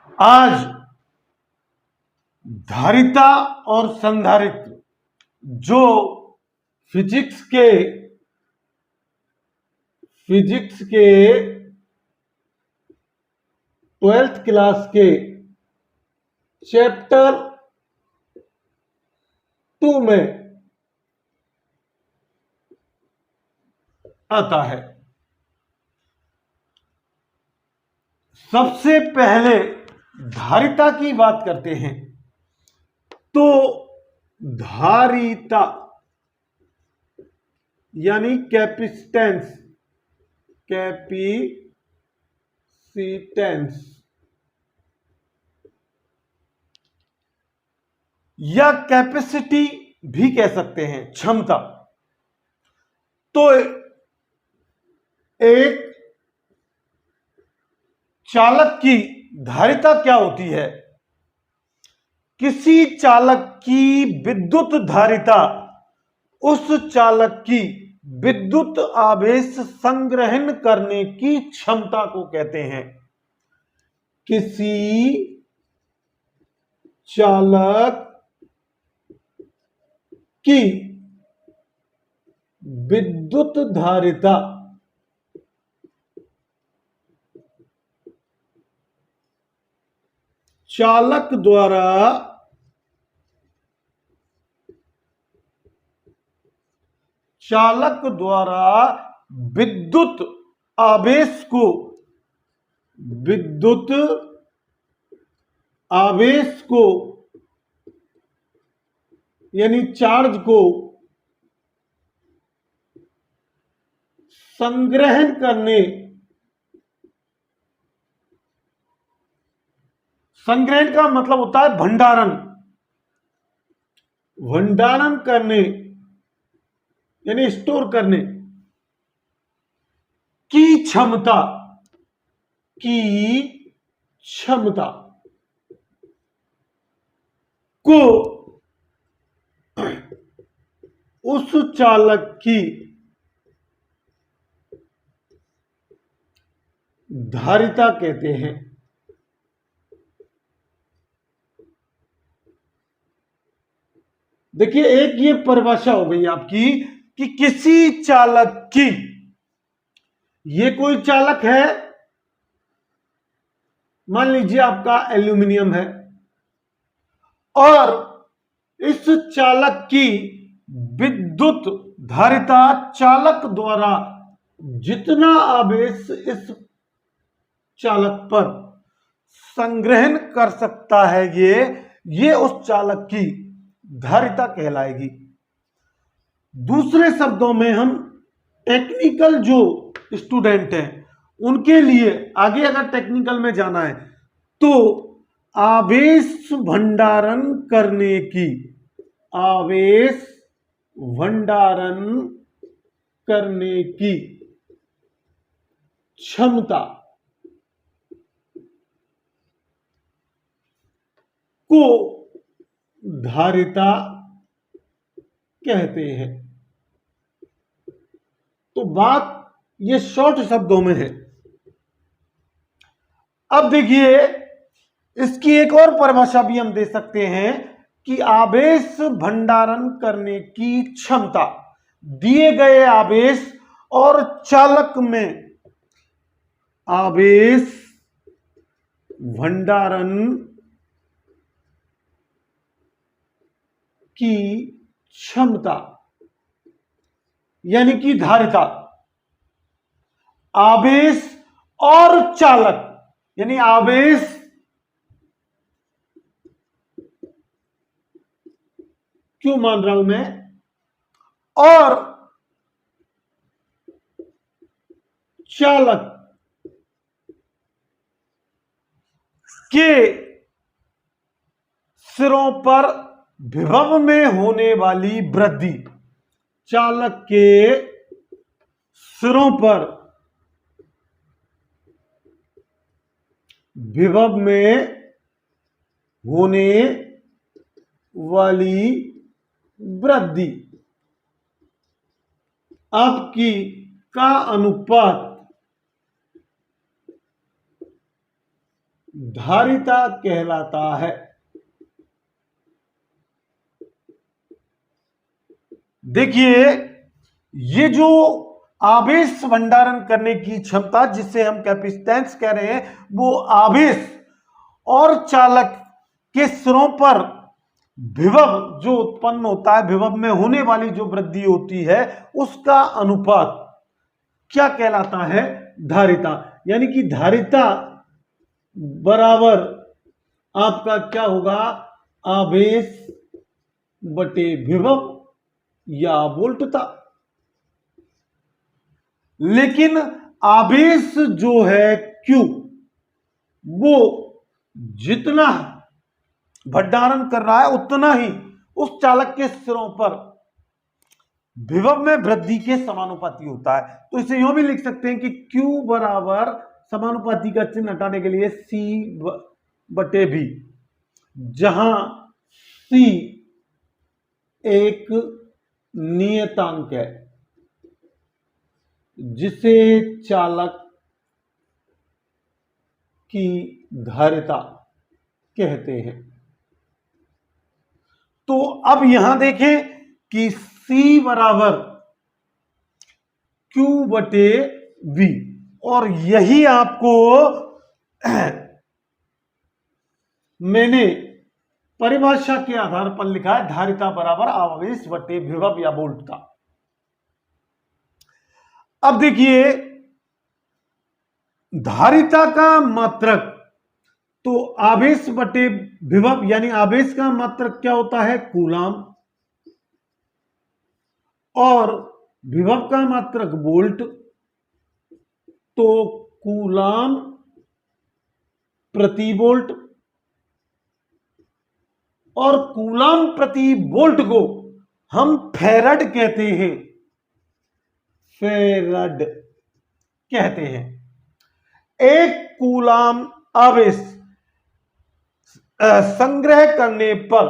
आज धारिता और संधारित्र जो फिजिक्स के 12th क्लास के चैप्टर 2 में आता है। सबसे पहले धारिता की बात करते हैं। तो धारिता यानी कैपेसिटेंस या कैपेसिटी भी कह सकते हैं, क्षमता। तो एक चालक की धारिता क्या होती है? किसी चालक की विद्युत धारिता उस चालक की विद्युत आवेश संग्रहण करने की क्षमता को कहते हैं। किसी चालक की विद्युत धारिता चालक द्वारा विद्युत आवेश को यानी चार्ज को संग्रहण करने संग्रहण का मतलब होता है भंडारण करने यानी स्टोर करने की क्षमता को उस चालक की धारिता कहते हैं। देखिए, एक ये परिभाषा हो गई आपकी कि किसी चालक की, ये कोई चालक है, मान लीजिए आपका एल्यूमिनियम है, और इस चालक की विद्युत धारिता चालक द्वारा जितना आवेश इस चालक पर संग्रहण कर सकता है, ये उस चालक की धारिता कहलाएगी। दूसरे शब्दों में, हम टेक्निकल जो स्टूडेंट हैं उनके लिए आगे अगर टेक्निकल में जाना है तो आवेश भंडारण करने की क्षमता को धारिता कहते हैं। तो बात ये शॉर्ट शब्दों में है। अब देखिए, इसकी एक और परिभाषा भी हम दे सकते हैं कि आवेश भंडारण करने की क्षमता, दिए गए आवेश और चालक में आवेश भंडारण की क्षमता यानी कि धारिता, आवेश और चालक यानी आवेश क्यों मान रहा हूं मैं, और चालक के सिरों पर विभव में होने वाली वृद्धि, चालक के सिरों पर विभव में होने वाली वृद्धि आपकी का अनुपात धारिता कहलाता है। देखिए, ये जो आवेश भंडारण करने की क्षमता, जिसे हम कैपेसिटेंस कह रहे हैं, वो आवेश और चालक के सिरों पर विभव जो उत्पन्न होता है, विभव में होने वाली जो वृद्धि होती है, उसका अनुपात क्या कहलाता है? धारिता। यानी कि धारिता बराबर आपका क्या होगा? आवेश बटे विभव या वोल्टता। लेकिन आवेश जो है Q, वो जितना भंडारण कर रहा है उतना ही उस चालक के सिरों पर विभव में वृद्धि के समानुपाती होता है। तो इसे यूं भी लिख सकते हैं कि Q बराबर समानुपाती का चिन्ह हटाने के लिए C बटे V, जहां C एक नियतांक है जिसे चालक की धारिता कहते हैं। तो अब यहां देखें कि C बराबर Q बटे V, और यही आपको मैंने परिभाषा के आधार पर लिखा है, धारिता बराबर आवेश बटे विभव या वोल्टता। अब देखिए, धारिता का मात्रक, तो आवेश बटे विभव यानी आवेश का मात्रक क्या होता है? कूलाम, और विभव का मात्रक वोल्ट, तो कूलाम प्रति वोल्ट, और कूलाम प्रति वोल्ट को हम फैराड कहते हैं, फैराड कहते हैं। एक कूलाम आवेश संग्रह करने पर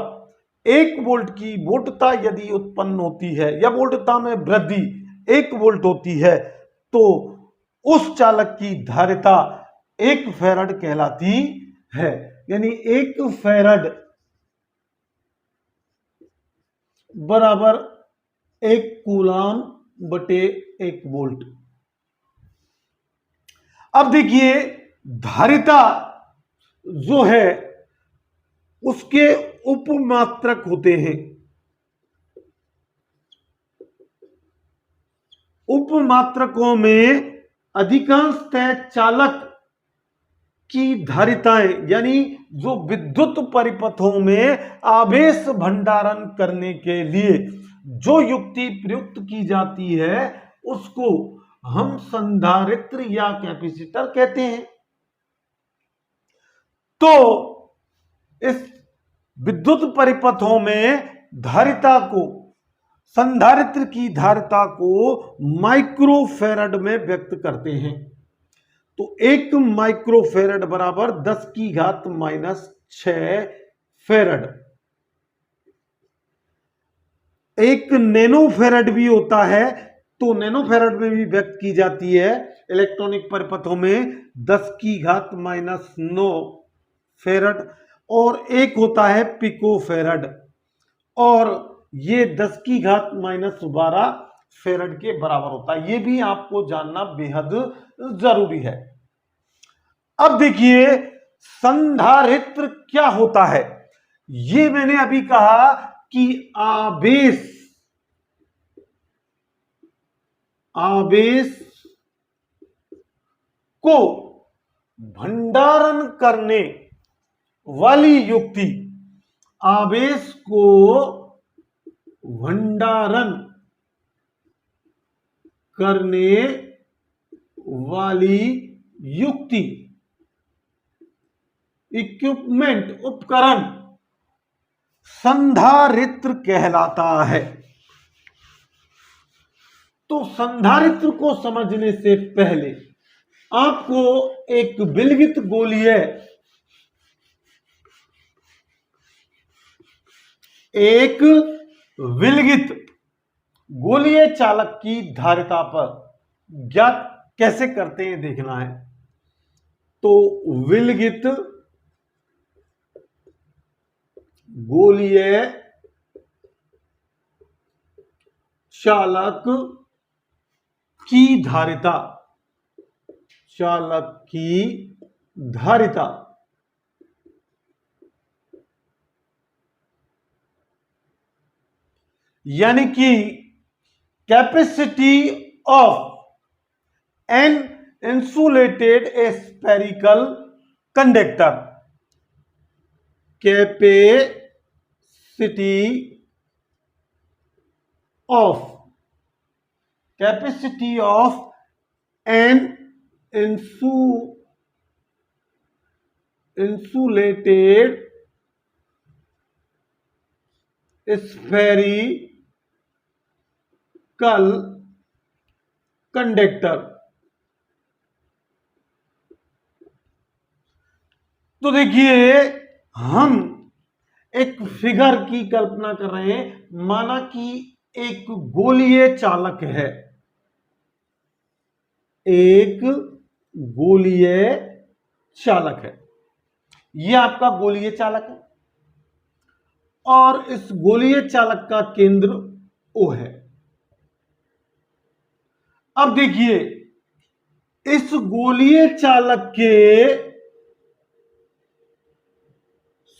1 वोल्ट की वोल्टता यदि उत्पन्न होती है या वोल्टता में वृद्धि 1 वोल्ट होती है, तो उस चालक की धारिता 1 फैराड कहलाती है। यानी 1 फैराड बराबर 1 कूलाम बटे 1 वोल्ट। अब देखिए, धारिता जो है उसके उपमात्रक होते हैं। उपमात्रकों में अधिकांशतः चालक की धारिताएं, यानी जो विद्युत परिपथों में आवेश भंडारण करने के लिए जो युक्ति प्रयुक्त की जाती है, उसको हम संधारित्र या कैपेसिटर कहते हैं। तो इस विद्युत परिपथों में धारिता को, संधारित्र की धारिता को माइक्रोफैराड में व्यक्त करते हैं। तो 1 माइक्रोफैराड बराबर 10⁻⁻6 फैराड। 1 नैनोफैराड भी होता है, तो नैनोफैराड में भी व्यक्त की जाती है इलेक्ट्रॉनिक परिपथों में 10⁻⁹ फैराड, और एक होता है पिकोफैराड, और ये 10⁻12 फैराड के बराबर होता है। ये भी आपको जानना बेहद जरूरी है। अब देखिए, संधारित्र क्या होता है? ये मैंने अभी कहा कि आवेश को भंडारण करने वाली युक्ति, आवेश को भंडारण करने वाली युक्ति, इक्विपमेंट, उपकरण संधारित्र कहलाता है। तो संधारित्र को समझने से पहले आपको एक विलगित गोलीय, एक विलगित गोलीय चालक की धारिता पर ज्ञात कैसे करते हैं देखना है। तो विलगित गोलीय चालक की धारिता, चालक की धारिता यानी कि capacity of an insulated spherical conductor, capacity of an insulated spherical conductor। तो देखिए हम एक फिगर की कल्पना कर रहे हैं, माना कि एक गोलीय चालक है, एक गोलीय चालक है, यह आपका गोलीय चालक है और इस गोलीय चालक का केंद्र O है। अब देखिए इस गोलीय चालक के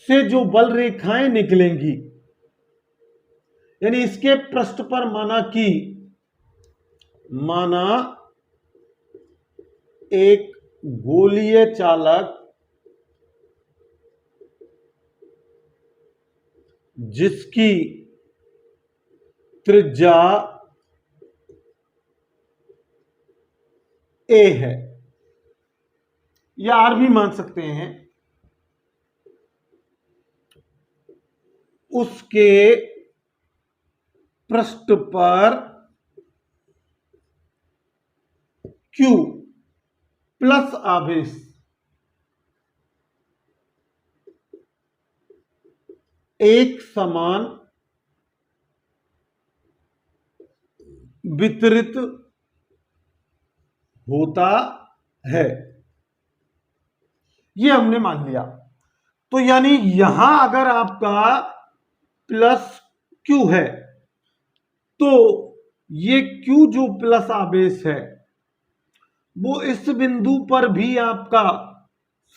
से जो बल रेखाएं निकलेंगी, यानी इसके पृष्ठ पर माना एक गोलीय चालक जिसकी त्रिज्या A है, या R भी मान सकते हैं, उसके पृष्ठ पर Q प्लस आवेश एक समान वितरित होता है, यह हमने मान लिया। तो यानी यहां अगर आपका प्लस Q है तो ये Q जो प्लस आवेश है वो इस बिंदु पर भी आपका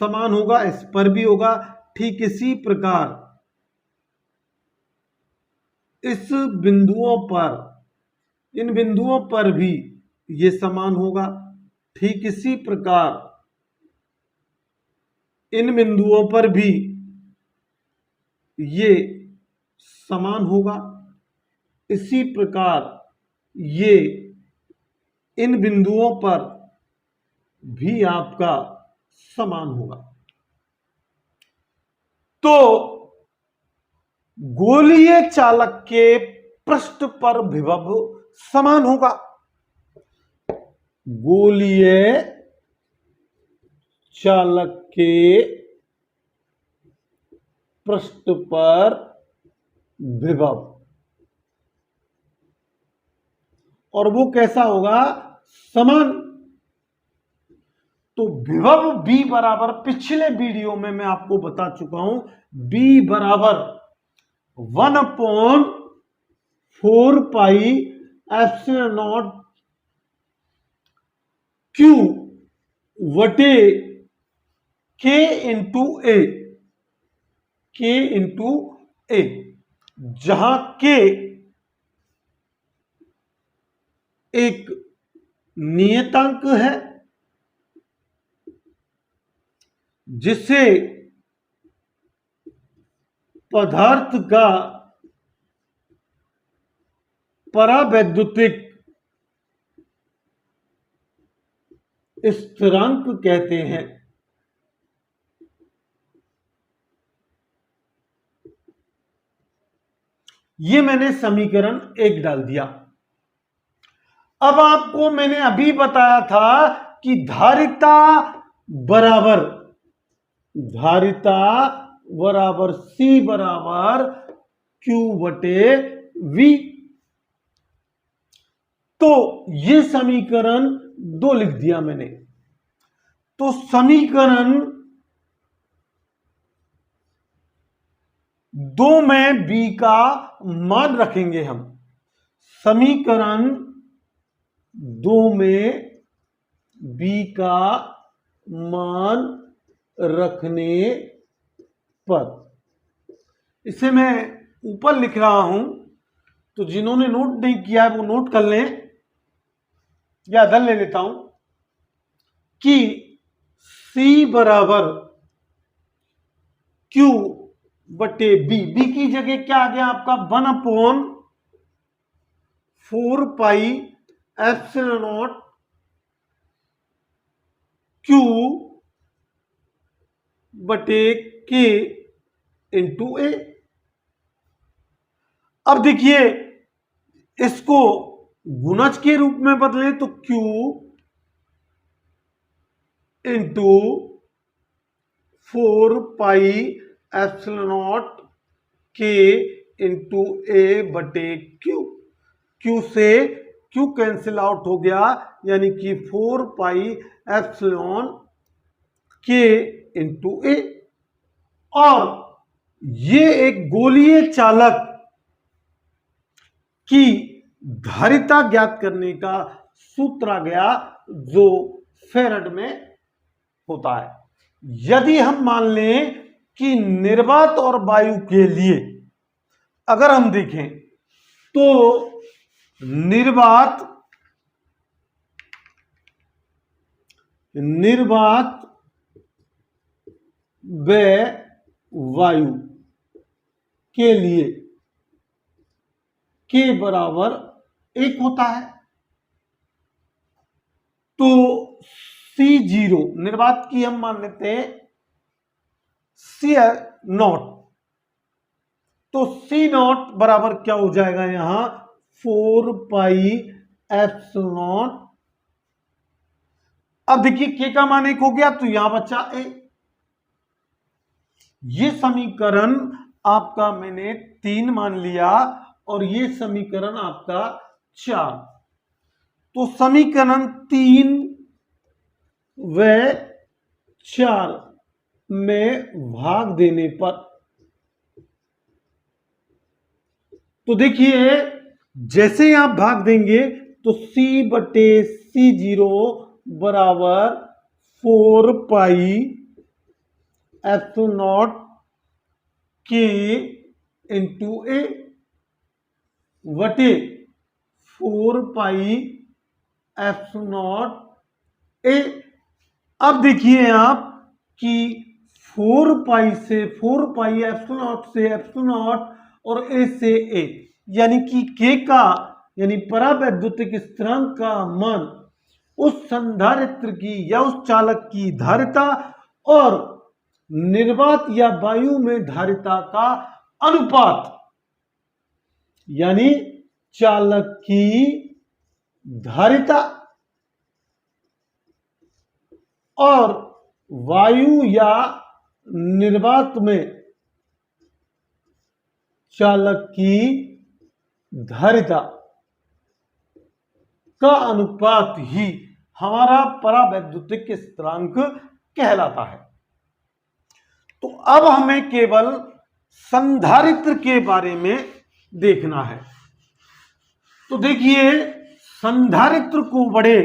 समान होगा, इस पर भी होगा। ठीक इसी प्रकार इस बिंदुओं पर, इन बिंदुओं पर भी ये समान होगा। ठीक इसी प्रकार इन बिंदुओं पर भी ये समान होगा। इसी प्रकार ये इन बिंदुओं पर भी आपका समान होगा। तो गोलीय चालक के पृष्ठ पर विभव समान होगा। गोलीय चालक के पृष्ठ पर विभव, और वो कैसा होगा? समान। तो विभव B बराबर, पिछले वीडियो में मैं आपको बता चुका हूं, B बराबर 1/4 पाई एप्सिलॉन नॉट Q वटे K इंटू A, जहां K एक नियतांक है जिसे पदार्थ का परावैद्युतिक स्थिरांक कहते हैं। ये मैंने समीकरण 1 डाल दिया। अब आपको मैंने अभी बताया था कि धारिता बराबर C बराबर Q बटे V। तो ये समीकरण 2 लिख दिया मैंने। तो समीकरण 2 में b का मान रखेंगे हम। समीकरण 2 में b का मान रखने पर, इसे मैं ऊपर लिख रहा हूं, तो जिन्होंने नोट नहीं किया है वो नोट कर लें, या इधर ले लेता हूं कि c बराबर q बटे b। b की जगह क्या आ गया आपका 1/4 पाई एप्सिलॉन नॉट q बटे k इंटू ए। अब देखिए इसको गुणज के रूप में बदलें तो q into 4 pi epsilon naught k into a बटे q। q से q कैंसिल आउट हो गया, यानी कि 4 pi epsilon k into a. और ये एक गोलीय चालक की धारिता ज्ञात करने का सूत्र आ गया जो फैराड में होता है। यदि हम मान लें कि निर्वात और वायु के लिए अगर हम देखें तो निर्वात व वायु के लिए k बराबर 1 होता है, तो C0 निर्वात की हम मान लेते हैं C0, तो C0 बराबर क्या हो जाएगा यहां 4 पाई एप्सिलॉन। अब देखिए k का मान 1 हो गया तो यहां बचा a। ये समीकरण आपका मैंने 3 मान लिया और ये समीकरण आपका 4। तो समीकरण 3 व 4 में भाग देने पर, तो देखिए जैसे ही आप भाग देंगे तो C बटे C0 बराबर 4 pi epsilon naught k into a वटे 4 पाई एप्सिलॉन नॉट ए। अब देखिए आप कि 4 पाई से 4 पाई एप्सिलॉन नॉट से एप्सिलॉन नॉट और ए से ए, यानी कि k का यानी परावैद्युतिक स्थिरांक का मान उस संधारित्र की या उस चालक की धारिता और निर्वात या वायु में धारिता का अनुपात, यानी चालक की धारिता और वायु या निर्वात में चालक की धारिता का अनुपात ही हमारा परावैद्युतिक स्थिरांक कहलाता है। तो अब हमें केवल संधारित्र के बारे में देखना है। तो देखिए संधारित्र को बड़े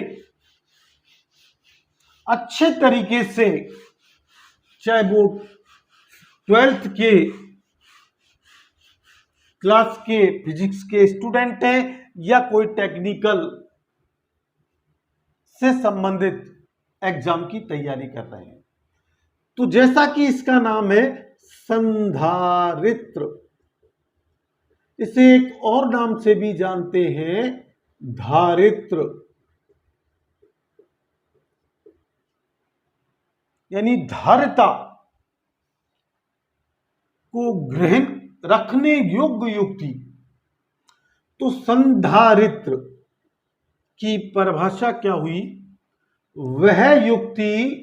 अच्छे तरीके से, चाहे वो 12th के क्लास के फिजिक्स के स्टूडेंट हैं या कोई टेक्निकल से संबंधित एग्जाम की तैयारी कर रहे हैं, तो जैसा कि इसका नाम है संधारित्र, इसे एक और नाम से भी जानते हैं धारित्र, यानी धारिता को ग्रहण रखने योग्य युक्ति। तो संधारित्र की परिभाषा क्या हुई, वह युक्ति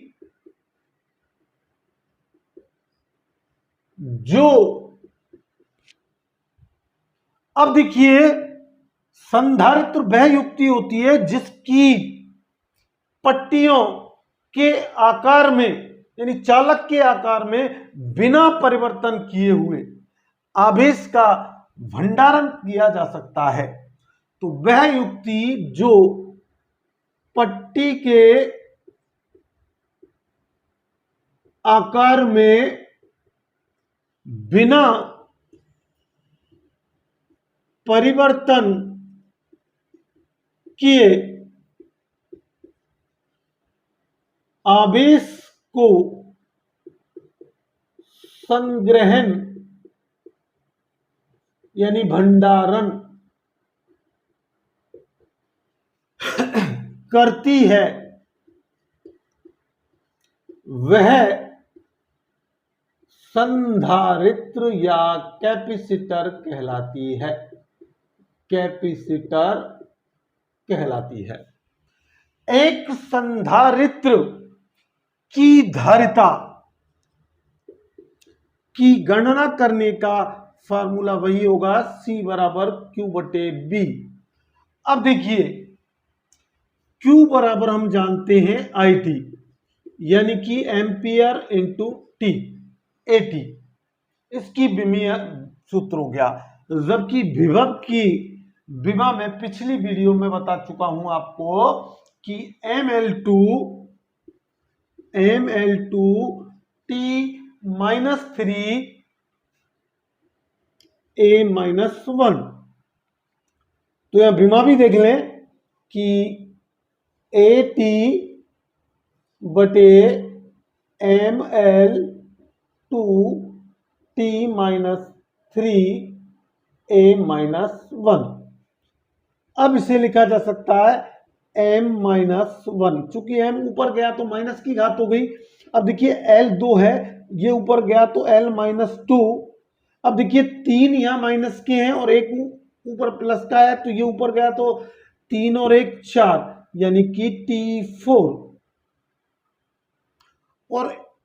जो, अब देखिए संधारित्र वह युक्ति होती है जिसकी पट्टियों के आकार में, यानी चालक के आकार में बिना परिवर्तन किए हुए आवेश का भंडारण किया जा सकता है। तो वह युक्ति जो पट्टी के आकार में बिना परिवर्तन किए आवेश को संग्रहण यानी भंडारण करती है, वह संधारित्र या कैपेसिटर कहलाती है। कैपेसिटर कहलाती है। एक संधारित्र की धारिता की गणना करने का फार्मूला वही होगा C बराबर Q/B। अब देखिए Q बराबर हम जानते हैं IT यानी कि एम्पियर इंटू टी, AT इसकी विमीय सूत्र हो गया। जबकि विभव में पिछली वीडियो में बता चुका हूं आपको कि ML2 T-3 A-1। तो यह विमा भी देख लें कि AT बटे ML2 T-3 A-1। अब इसे लिखा जा सकता है M-1, चूंकि M ऊपर गया तो माइनस की घात हो गई। अब देखिए L2 है, ये ऊपर गया तो L-2। अब देखिए 3 यहां माइनस के हैं और एक ऊपर प्लस का है, तो ये ऊपर गया तो 3 और 1 4 यानी कि T4। और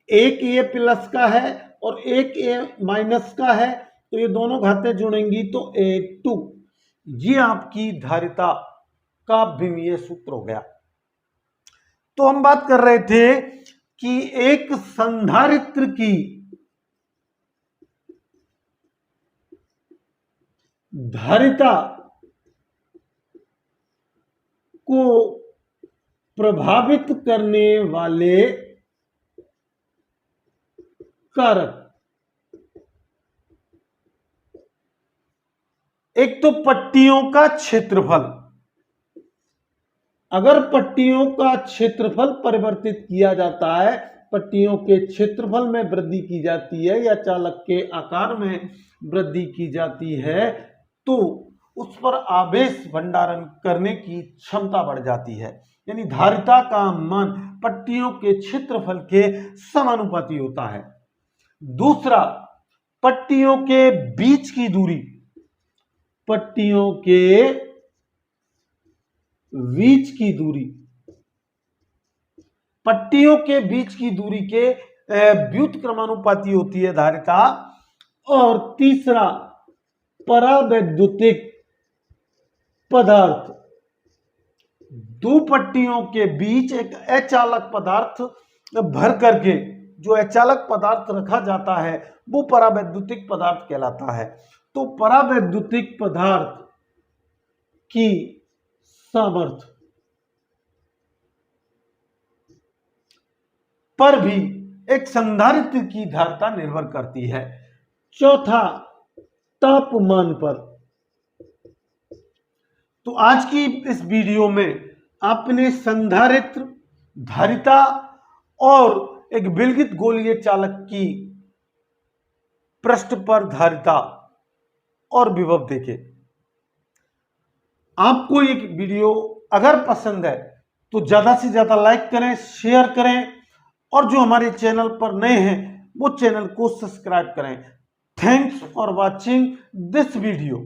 एक ये प्लस का है और एक ये माइनस का है, तो ये दोनों घातें जुड़ेंगी तो A2। ये आपकी धारिता का विमीय सूत्र हो गया। तो हम बात कर रहे थे कि एक संधारित्र की धारिता को प्रभावित करने वाले कारक, एक तो पट्टियों का क्षेत्रफल। अगर पट्टियों का क्षेत्रफल परिवर्तित किया जाता है, पट्टियों के क्षेत्रफल में वृद्धि की जाती है या चालक के आकार में वृद्धि की जाती है, तो उस पर आवेश भंडारण करने की क्षमता बढ़ जाती है। यानी धारिता का मान पट्टियों के क्षेत्रफल के समानुपाती होता है। दूसरा, पट्टियों के बीच की दूरी, पट्टियों के बीच की दूरी, पट्टियों के बीच की दूरी के व्युत्क्रमानुपाती होती है धारिता। और तीसरा, परावैद्युतिक पदार्थ, दो पट्टियों के बीच एक अचालक पदार्थ भर करके जो अचालक पदार्थ रखा जाता है वो परावैद्युतिक पदार्थ कहलाता है। तो परावैद्युतिक पदार्थ की सामर्थ्य पर भी एक संधारित्र की धारिता निर्भर करती है। चौथा, तापमान पर। तो आज की इस वीडियो में आपने संधारित्र, धारिता और एक विलगित गोलीय चालक की पृष्ठ पर धारिता और विभव देखे। आपको ये वीडियो अगर पसंद है तो ज्यादा से ज्यादा लाइक करें, शेयर करें और जो हमारे चैनल पर नए हैं वो चैनल को सब्सक्राइब करें। Thanks for watching this video.